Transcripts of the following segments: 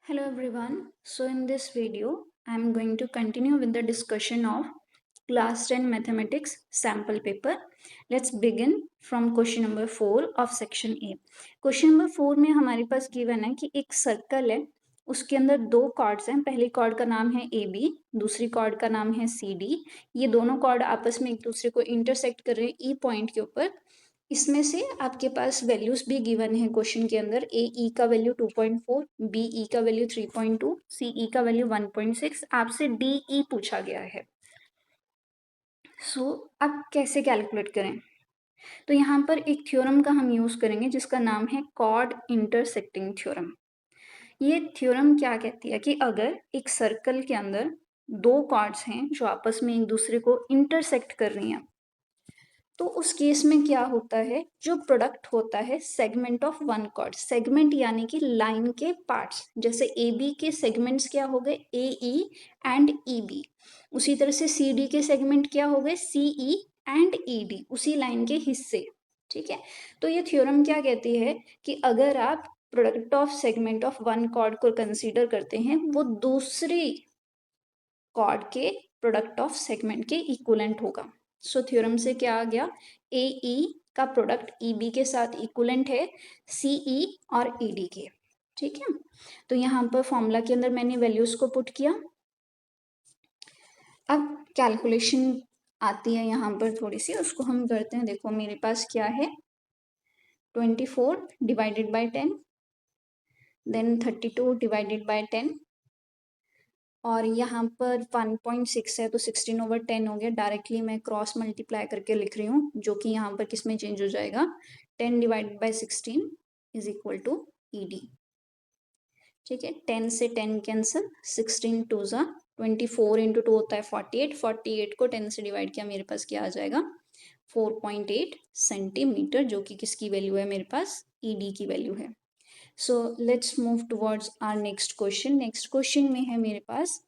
Hello everyone. So in this video, I am going to continue with the discussion of class 10 mathematics sample paper. Let's begin from question number 4 of section A. Question number 4 में हमारे पास given है कि एक circle है, उसके अंदर दो chords हैं. पहली कॉर्ड का नाम है AB, दूसरी कॉर्ड का नाम है CD. ये दोनों कॉर्ड आपस में एक दूसरे को इंटरसेक्ट कर रहे हैं E पॉइंट के ऊपर. इसमें से आपके पास वैल्यूज भी गिवन है क्वेश्चन के अंदर. ए ई का वैल्यू 2.4, बी ई का वैल्यू 3.2, सी ई का वैल्यू 1.6. आपसे डी ई पूछा गया है. सो अब कैसे कैलकुलेट करें? तो यहाँ पर एक थ्योरम का हम यूज करेंगे जिसका नाम है कॉर्ड इंटरसेक्टिंग थ्योरम. ये थ्योरम क्या कहती है कि अगर एक सर्कल के अंदर दो कॉर्ड्स हैं जो आपस में एक दूसरे को इंटरसेक्ट कर रही हैं, तो उस केस में क्या होता है, जो प्रोडक्ट होता है segment of one chord. Segment यानी कि लाइन के पार्ट्स. जैसे ए बी के सेगमेंट्स क्या हो गए, ए ई एंड ई बी. उसी तरह से सी डी के सेगमेंट क्या हो गए, सी ई एंड ई डी, उसी लाइन के हिस्से. ठीक है. तो ये थ्योरम क्या कहती है कि अगर आप product of segment of one chord को कंसीडर करते हैं, वो दूसरी कॉर्ड के प्रोडक्ट ऑफ सेगमेंट के इक्वलेंट होगा. सो थ्योरम से क्या आ गया, ए ई का प्रोडक्ट ई बी के साथ इक्वलेंट है सी ई और ई डी के. ठीक है. तो यहाँ पर फॉर्मूला के अंदर मैंने वैल्यूज को पुट किया. अब कैलकुलेशन आती है यहाँ पर थोड़ी सी, उसको हम करते हैं. देखो मेरे पास क्या है, 24 divided by 10, then 32 divided by 10, और यहाँ पर 1.6 है तो 16/10 हो गया. डायरेक्टली मैं क्रॉस मल्टीप्लाई करके लिख रही हूँ, जो कि यहाँ पर किस में चेंज हो जाएगा, 10 divided by 16 is equal to E D. ठीक है. 10 से 10 कैंसिल, 16 टू ज़ा 24 इंटू 2 होता है 48. 48 को 10 से डिवाइड किया, मेरे पास क्या आ जाएगा, 4.8 सेंटीमीटर, जो कि किसकी वैल्यू है, मेरे पास ई डी की वैल्यू है. So let's move towards our next question. Next question में है मेरे पास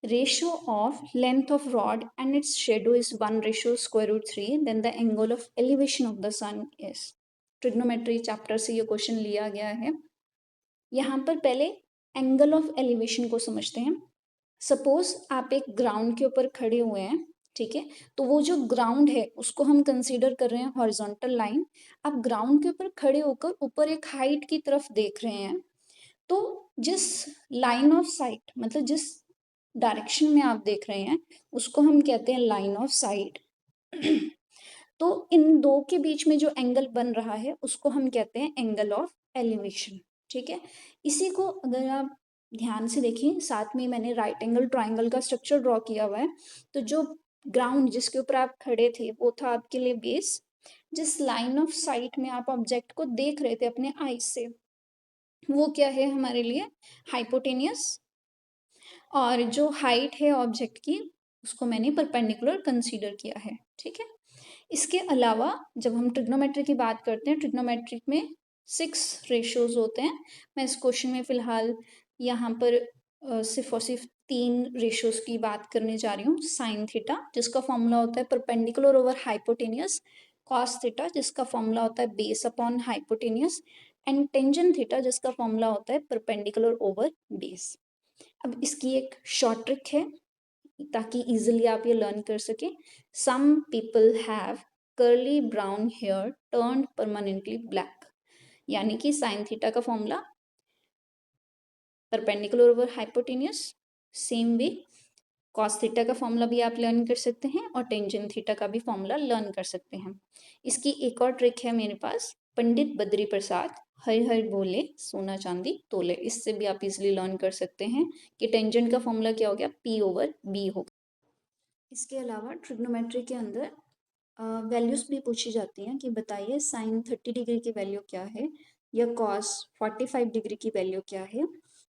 ratio of length of rod and its shadow is 1:3, then the angle of elevation of the sun is. Trigonometry chapter से ये question लिया गया है. यहाँ पर पहले एंगल ऑफ एलिवेशन को समझते हैं. सपोज आप एक ग्राउंड के ऊपर खड़े हुए हैं. ठीक है. तो वो जो ग्राउंड है उसको हम कंसीडर कर रहे हैं हॉरिजॉन्टल लाइन. आप ग्राउंड के ऊपर खड़े होकर ऊपर एक हाइट की तरफ देख रहे हैं, तो जिस लाइन ऑफ साइट, मतलब जिस डायरेक्शन में आप देख रहे हैं, उसको हम कहते हैं लाइन ऑफ साइट. तो इन दो के बीच में जो एंगल बन रहा है उसको हम कहते हैं एंगल ऑफ एलिवेशन. ठीक है. इसी को अगर आप ध्यान से देखें, साथ में मैंने राइट एंगल ट्राइंगल का स्ट्रक्चर ड्रॉ किया हुआ है. तो जो ग्राउंड जिसके ऊपर आप खड़े थे वो था आपके लिए बेस. जिस लाइन ऑफ साइट में आप ऑब्जेक्ट को देख रहे थे अपने आईज से, वो क्या है हमारे लिए, हाइपोटेनियस. और जो हाइट है ऑब्जेक्ट की, उसको मैंने परपेंडिकुलर कंसीडर किया है. ठीक है. इसके अलावा जब हम ट्रिग्नोमेट्री की बात करते हैं, ट्रिग्नोमेट्री में 6 रेशियोज होते हैं. मैं इस क्वेश्चन में फिलहाल यहाँ पर सिर्फ और सिर्फ 3 रेशियोज की बात करने जा रही हूँ. साइन थीटा जिसका फॉर्मूला होता है perpendicular over hypotenuse, cos theta जिसका फॉर्मूला होता है base upon hypotenuse, and tangent theta जिसका फॉर्मूला होता है परपेंडिकुलर ओवर बेस. अब इसकी एक शॉर्ट ट्रिक है ताकि इजीली आप ये लर्न कर सके. Some people have curly brown hair turned permanently black. यानी कि साइन थीटा का formula perpendicular over hypotenuse. Same way cos theta का फॉर्मूला भी आप लर्न कर सकते हैं और टेंजेंट थीटा का भी फॉर्मूला लर्न कर सकते हैं. इसकी एक और ट्रिक है मेरे पास, पंडित बद्री प्रसाद हर हर बोले सोना चांदी तोले. इससे भी आप इजिली लर्न कर सकते हैं कि टेंजेंट का फॉर्मूला क्या हो गया, पी ओवर बी होगा. इसके अलावा ट्रिग्नोमेट्री के अंदर वैल्यूज भी पूछी जाती हैं कि बताइए साइन 30 डिग्री की वैल्यू क्या है या कॉस 45 डिग्री की वैल्यू क्या है.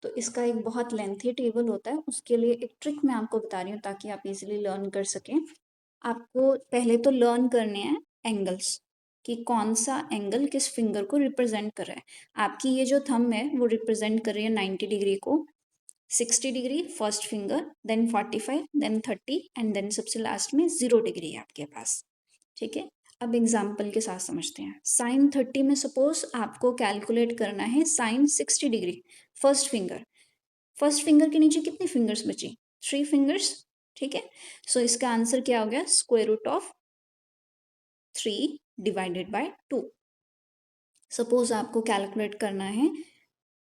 तो इसका एक बहुत लेंथी टेबल होता है. उसके लिए एक ट्रिक मैं आपको बता रही हूँ ताकि आप इजीली लर्न कर सकें. आपको पहले तो लर्न करने हैं एंगल्स, कि कौन सा एंगल किस फिंगर को रिप्रेजेंट कर रहा है. आपकी ये जो थंब है वो रिप्रेजेंट कर रही है 90 डिग्री को, 60 degree first finger, then 45, then 30, and then सबसे लास्ट में 0 डिग्री है आपके पास. ठीक है. अब एग्जाम्पल के साथ समझते हैं। साइन 30 में सपोज आपको कैलकुलेट करना है साइन 60 डिग्री। फर्स्ट फिंगर के नीचे कितनी फिंगर्स बची? 3 फिंगर्स, ठीक है। सो इसका आंसर क्या हो गया? Square root of 3 divided by 2। Suppose आपको कैलकुलेट करना है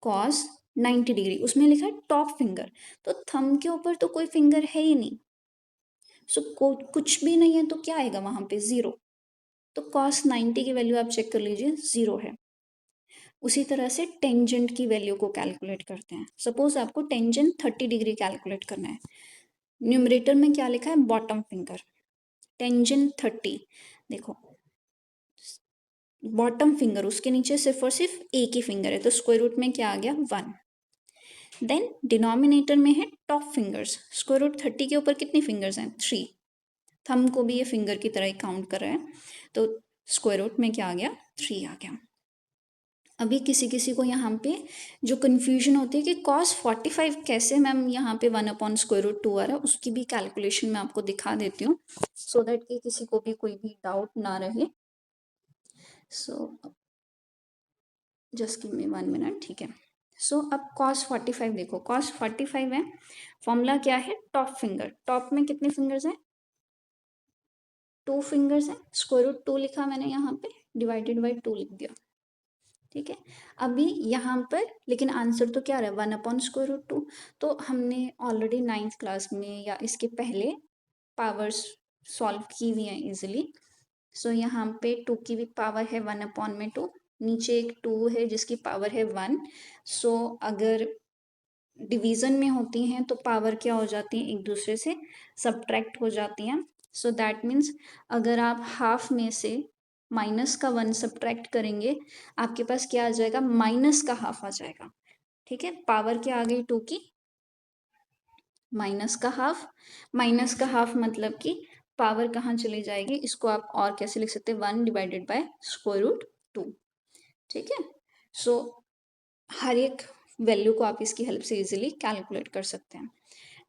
कॉस 90 डिग्री, उसमें लिखा है टॉप फिंगर, तो थंब के ऊपर तो कोई फिंगर है ही नहीं, सो कुछ भी नहीं है, तो क्या आएगा वहां पे? 0। तो कॉस 90 की वैल्यू आप चेक कर लीजिए, 0 है। उसी तरह से टेंजेंट की वैल्यू को कैलकुलेट करते हैं। सपोज आपको टेंजेंट 30 डिग्री कैलकुलेट करना है। न्यूमरेटर में क्या लिखा है? Bottom finger. टेंजेंट 30, देखो बॉटम फिंगर, उसके नीचे सिर्फ और सिर्फ एक ही फिंगर है, तो स्क्वायर रूट में क्या आ गया? 1। देन डिनोमिनेटर में है टॉप फिंगर्स। स्क्वायर रूट 30 के ऊपर कितनी फिंगर्स हैं? 3। थंब को भी ये फिंगर की तरह ही काउंट कर रहा है, तो स्क्वायर रूट में क्या आ गया? 3 आ गया। अभी किसी किसी को यहाँ पे जो कन्फ्यूजन होती है कि कॉस 45 कैसे मैम यहाँ पे 1 अपॉन स्क्वायर रूट 2 आ रहा है, उसकी भी कैलकुलेशन मैं आपको दिखा देती हूँ, सो दैट कि किसी को भी कोई भी डाउट ना रहे। So just give me 1 minute, ठीक है। सो अब कॉस 45 देखो, कॉस 45 है, फॉर्मूला क्या है? Top finger. टॉप में कितने फिंगर्स हैं? 2 फिंगर्स हैं। स्क्वायर रूट 2 लिखा मैंने यहाँ पे, डिवाइडेड बाई 2 लिख दिया, ठीक है। अभी यहाँ पर लेकिन आंसर तो क्या रहा है? 1 अपॉन स्क्वायर रूट 2। तो हमने ऑलरेडी 9th क्लास में या इसके पहले पावर्स सॉल्व की हुई हैं इजिली। सो यहाँ पे 2 की भी पावर है 1 अपॉन में 2, नीचे एक 2 है जिसकी पावर है 1। सो अगर डिवीजन में होती हैं तो पावर क्या हो जाती है? एक दूसरे से सब्ट्रैक्ट हो जाती हैं। सो दैट मीन्स अगर आप हाफ में से माइनस का 1 सब्ट्रैक्ट करेंगे, आपके पास क्या आ जाएगा? माइनस का हाफ आ जाएगा, ठीक है। पावर क्या आ गई 2 की? माइनस का हाफ। माइनस का हाफ मतलब कि पावर कहाँ चली जाएगी? इसको आप और कैसे लिख सकते हैं? 1 डिवाइडेड बाय स्क्वायर रूट 2, ठीक है। सो हर एक वैल्यू को आप इसकी हेल्प से इजीली कैलकुलेट कर सकते हैं।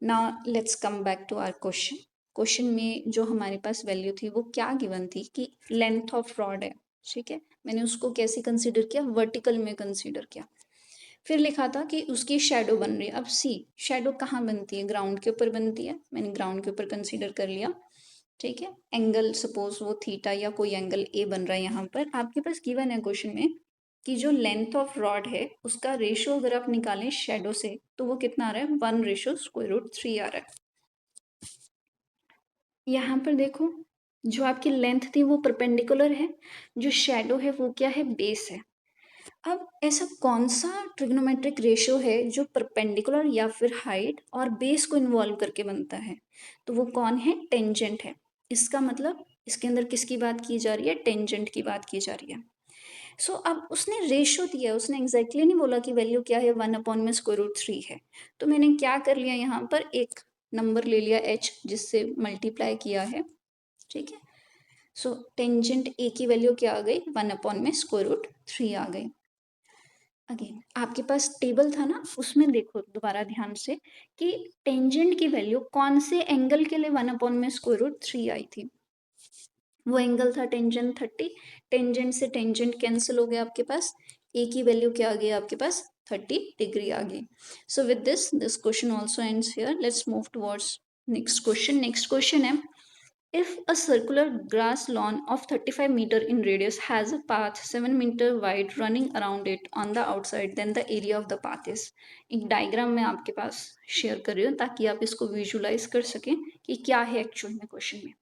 Now let's come back to our question. Question में जो हमारे पास वैल्यू थी वो क्या गिवन थी कि लेंथ ऑफ रॉड है, ठीक है। मैंने उसको कैसे कंसीडर किया? वर्टिकल में कंसीडर किया। फिर लिखा था कि उसकी शेडो बन रही है। अब सी, शेडो कहाँ बनती है? ग्राउंड के ऊपर बनती है, मैंने ग्राउंड के ऊपर कंसीडर कर लिया, ठीक है। एंगल सपोज वो थीटा या कोई एंगल ए बन रहा है। यहाँ पर आपके पास गिवन है क्वेश्चन में कि जो लेंथ ऑफ रॉड है उसका रेशो अगर आप निकालें शेडो से तो वो कितना आ रहा है? 1:√3 आ रहा है। यहाँ पर देखो, जो आपकी लेंथ थी वो परपेंडिकुलर है, जो शेडो है वो क्या है? बेस है। अब ऐसा कौन सा ट्रिग्नोमेट्रिक रेशियो है जो परपेंडिकुलर या फिर हाइट और बेस को इन्वॉल्व करके बनता है? तो वो कौन है? टेंजेंट है। इसका मतलब इसके अंदर किसकी बात की जा रही है? टेंजेंट की बात की जा रही है। सो अब उसने रेशियो दिया, उसने एग्जैक्टली नहीं बोला कि वैल्यू क्या है? 1 अपॉन में √3 है। तो मैंने क्या कर लिया? यहाँ पर एक नंबर ले लिया h, जिससे मल्टीप्लाई किया है, ठीक है। सो टेंजेंट ए की वैल्यू क्या आ गई? 1 अपॉन में √3 आ गई। अगेन आपके पास टेबल था ना, उसमें देखो दोबारा ध्यान से कि टेंजेंट की वैल्यू कौन से एंगल के लिए 1 अपॉन में √3 आई थी? वो एंगल था टेंजेंट 30। टेंजेंट से टेंजेंट कैंसिल हो गया, आपके पास ए की वैल्यू क्या आ गई? आपके पास 30 डिग्री आ गई। So with this question also ends here. Let's move towards next question. Next question है, if a circular grass lawn of 35 meter in radius has a path 7 meter wide running around it on the outside, then the area of the path is। एक diagram मैं आपके पास share कर रही हूँ ताकि आप इसको विजुलाइज कर सकें कि क्या है एक्चुअल में क्वेश्चन में।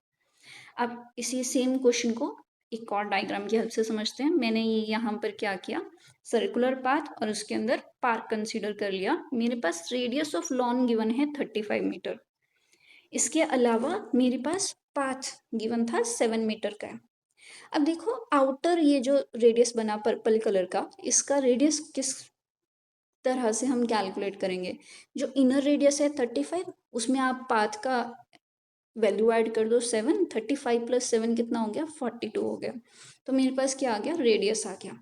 अब इसी सेम क्वेश्चन को एक और डायग्राम की हेल्प से समझते हैं। मैंने ये यहाँ पर क्या किया? सर्कुलर पाथ और उसके अंदर पार्क कंसीडर कर लिया। मेरे पास रेडियस ऑफ लॉन गिवन है 35 मीटर। इसके अलावा मेरे पास पाथ गिवन था 7 मीटर का। अब देखो आउटर ये जो रेडियस बना पर्पल कलर का, इसका रेडियस किस तरह से हम कैलकुलेट करेंगे? जो इनर रेडियस है 35, उसमें आप पाथ का वैल्यू ऐड कर दो 7। 35 + 7 कितना हो गया? 42 हो गया। तो मेरे पास क्या आ गया? रेडियस आ गया,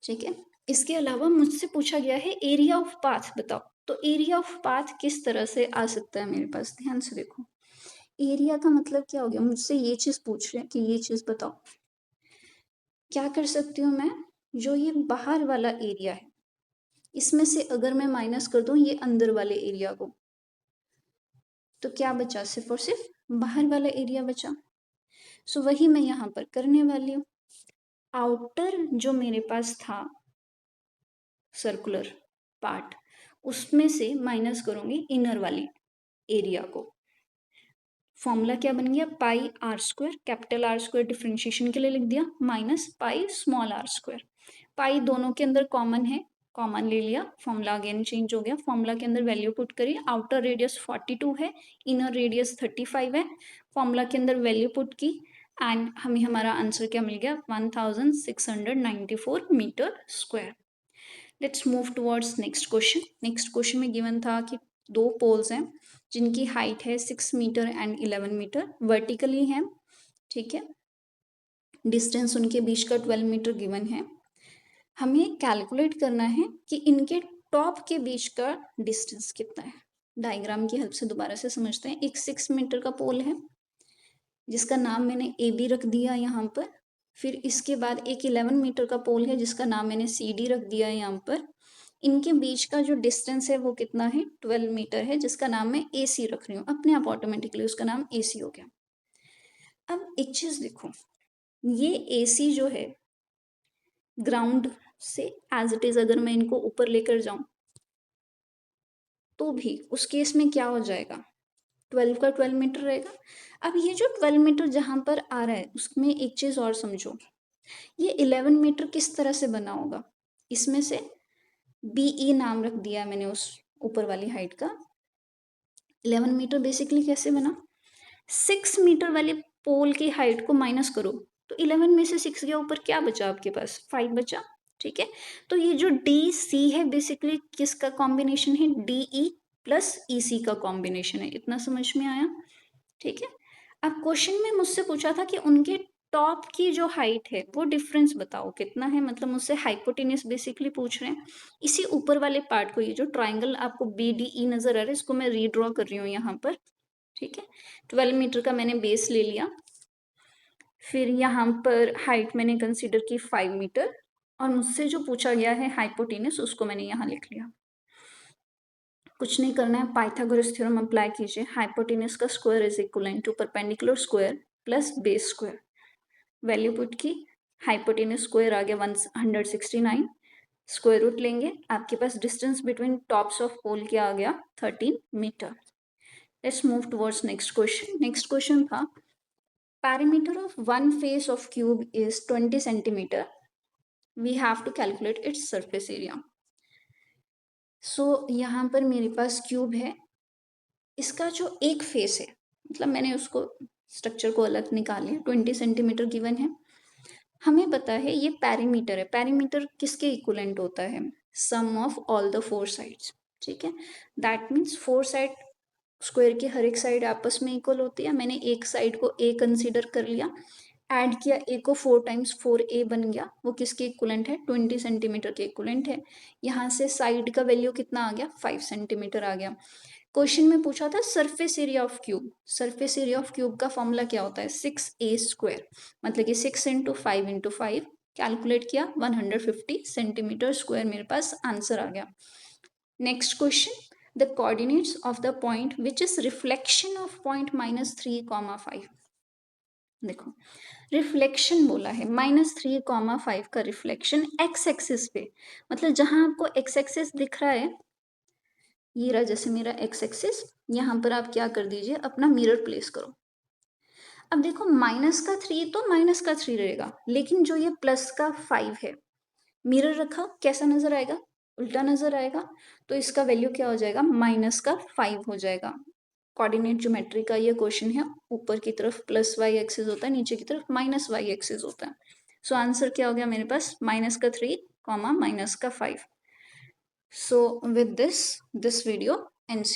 ठीक है। इसके अलावा मुझसे पूछा गया है एरिया ऑफ पाथ बताओ। तो एरिया ऑफ पाथ किस तरह से आ सकता है मेरे पास? ध्यान से देखो, एरिया का मतलब क्या हो गया, मुझसे ये चीज़ पूछ रहे हैं कि ये चीज़ बताओ। क्या कर सकती हूँ मैं, जो ये बाहर वाला एरिया है इसमें से अगर मैं माइनस कर दूँ ये अंदर वाले एरिया को, तो क्या बचा, सिर्फ और सिर्फ बाहर वाला एरिया बचा। सो वही मैं यहाँ पर करने वाली हूँ। आउटर जो मेरे पास था सर्कुलर पार्ट, उसमें से माइनस करूँगी इनर वाली एरिया को। फॉर्मूला क्या बन गया, pi r square, capital r square differentiation के लिए लिख दिया, minus pi small r square. Pi दोनों के अंदर कॉमन है, कॉमन ले लिया, फॉर्मूला अगेन चेंज हो गया। फॉर्मूला के अंदर वैल्यू पुट करिए, आउटर रेडियस 42 है, इनर रेडियस 35 है। फॉर्मूला के अंदर वैल्यू पुट की एंड हमें हमारा आंसर क्या मिल गया, 1694 metre square. Let's move towards next question. Next question में गिवन था कि दो पोल्स हैं जिनकी हाइट है 6 मीटर एंड 11 मीटर, वर्टिकली है, ठीक है। डिस्टेंस उनके बीच का 12 मीटर गिवन है। हमें कैलकुलेट करना है कि इनके टॉप के बीच का डिस्टेंस कितना है। डायग्राम की हेल्प से दोबारा से समझते हैं। एक 6 मीटर का पोल है जिसका नाम मैंने ए बी रख दिया यहाँ पर। फिर इसके बाद एक 11 मीटर का पोल है जिसका नाम मैंने सी डी रख दिया है यहाँ पर। इनके बीच का जो डिस्टेंस है वो कितना है, 12 मीटर है, जिसका नाम मैं ए सी रख रही हूँ। अपने आप ऑटोमेटिकली उसका नाम ए सी हो गया। अब एक चीज देखो, ये ए सी जो है ग्राउंड से एज इट इज अगर मैं इनको ऊपर लेकर जाऊं तो भी उस केस में क्या हो जाएगा, 12 का 12 मीटर रहेगा। अब ये जो 12 मीटर जहां पर आ रहा है उसमें एक चीज और समझो, ये 11 मीटर किस तरह से बना होगा। इसमें से बीई नाम रख दिया है मैंने उस ऊपर वाली हाइट का। 11 मीटर बेसिकली कैसे बना, 6 मीटर वाले पोल की हाइट को माइनस करो तो 11 में से 6 के ऊपर क्या बचा, आपके पास 5 बचा, ठीक है। तो ये जो डी सी है बेसिकली किसका कॉम्बिनेशन है, डी ई प्लस ई सी का कॉम्बिनेशन है। इतना समझ में आया, ठीक है। अब क्वेश्चन में मुझसे पूछा था कि उनके टॉप की जो हाइट है वो डिफरेंस बताओ कितना है, मतलब मुझसे हाइपोटेन्यूस बेसिकली पूछ रहे हैं। इसी ऊपर वाले पार्ट को, ये जो ट्राइंगल आपको बी डी ई नजर आ रहा है, इसको मैं रीड्रॉ कर रही हूँ यहाँ पर, ठीक है। 12 मीटर का मैंने बेस ले लिया, फिर यहाँ पर हाइट मैंने कंसीडर की 5 मीटर, और मुझसे जो पूछा गया है हाइपोटेनस उसको मैंने यहाँ लिख लिया। कुछ नहीं करना है, पाइथागोरस थ्योरम अप्लाई कीजिए। हाइपोटेनस का square is equal to perpendicular square plus base square. Value put की, हाइपोटेनस स्क्वायर आ गया 169, स्क्वायर रूट लेंगे, आपके पास distance between tops of pole क्या आ गया, 13 metre. Let's move towards next question. Next question था perimeter of one face of cube is 20 centimeter. We have to calculate its surface area. So यहाँ पर मेरे पास क्यूब है, इसका जो एक फेस है, मतलब मैंने उसको स्ट्रक्चर को अलग निकाल लिया, 20 सेंटीमीटर गिवन है। हमें पता है ये पैरीमीटर है। पैरीमीटर किसके इक्वलेंट होता है, sum of all the four sides, ठीक है। That means four side square की हर एक साइड आपस में इक्वल होती है। मैंने एक साइड को ए कंसीडर कर लिया, ऐड किया, ए को 4 टाइम्स 4a बन गया, वो किसके इक्वलेंट है, 20 सेंटीमीटर के इक्वलेंट है। यहाँ से साइड का वैल्यू कितना आ गया, 5 सेंटीमीटर आ गया। क्वेश्चन में पूछा था surface area of cube. Surface area of cube का फॉर्मूला क्या होता है, 6a स्क्वायर, मतलब कि 6 इंटू 5 इंटू 5। कैलकुलेट किया, 150 सेंटीमीटर स्क्वायर मेरे पास आंसर आ गया। Next question, the coordinates of the point which is reflection of point -3, 5। देखो रिफ्लेक्शन बोला है, -3, 5 का रिफ्लेक्शन एक्स एक्सिस पे, मतलब जहां आपको एक्स एक्सिस दिख रहा है, ये रहा जैसे मेरा एक्स एक्सिस, यहाँ पर आप क्या कर दीजिए, अपना मिरर प्लेस करो। अब देखो -3 तो -3 रहेगा, लेकिन जो ये +5 है, मिरर रखा कैसा नजर आएगा, उल्टा नजर आएगा, तो इसका वैल्यू क्या हो जाएगा, -5 हो जाएगा। कोऑर्डिनेट ज्योमेट्री का ये क्वेश्चन है, ऊपर की तरफ +y एक्सिस होता है, नीचे की तरफ -y एक्सिस होता है। सो आंसर क्या हो गया मेरे पास, -3, -5। So with this video ends.